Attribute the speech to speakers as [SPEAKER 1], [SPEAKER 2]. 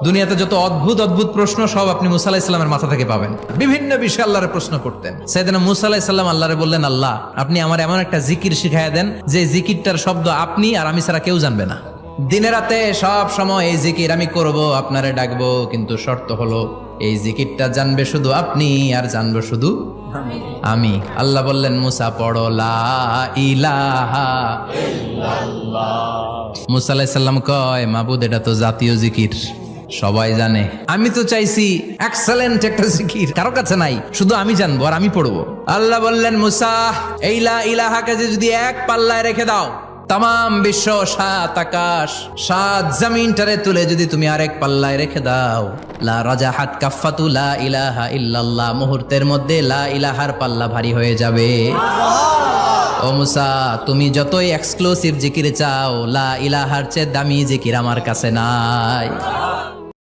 [SPEAKER 1] দুনিয়াতে যত অদ্ভুত অদ্ভুত প্রশ্ন সব আপনি মুসা আলাইহিস সালামের মাথা থেকে পাবেন। বিভিন্ন বিষয়ে আল্লাহরে প্রশ্ন করতেন। সাইয়েদনা মুসা আলাইহিস সালাম আল্লাহরে বললেন, আল্লাহ আপনি আমার এমন একটা জিকির শিখাইয়া দেন যে জিকিরটার শব্দ আপনি আর আমি ছাড়া কেউ জানবে না। দিনে রাতে সব সময় এই জিকির আমি করব, আপনারে ডাকবো, কিন্তু শর্ত হলো এই জিকিরটা জানবে শুধু আপনি আর জানবো শুধু আমি। আল্লাহ বললেন, মুসা পড়ো লা ইলাহা ইল্লাল্লাহ। মুসা আলাইহিস সালাম কয়, মাবুদ এটা তো জাতীয় জিকির, সবাই জানে। আমি তো চাইছি এক্সেলেন্ট একটা জিকির, কারো কাছে নাই, শুধু আমি জানবো আর আমি পড়বো। আল্লাহ বললেন, মুসা এই লা ইলাহাকে যদি এক পাল্লায় রেখে দাও, তাম বিশ্ব, 7 আকাশ 7 জমিনটারে তুলে যদি তুমি আরেক পাল্লায় রেখে দাও, লা রাজাহাত কাফাতু লা ইলাহা ইল্লাল্লাহ, মুহূর্তের মধ্যে লা ইলাহার পাল্লা ভারী হয়ে যাবে। ও মুসা, তুমি যতই এক্সক্লুসিভ জিকির চাও, লা ইলাহার চেয়ে দামি জিকির আমার কাছে নাই।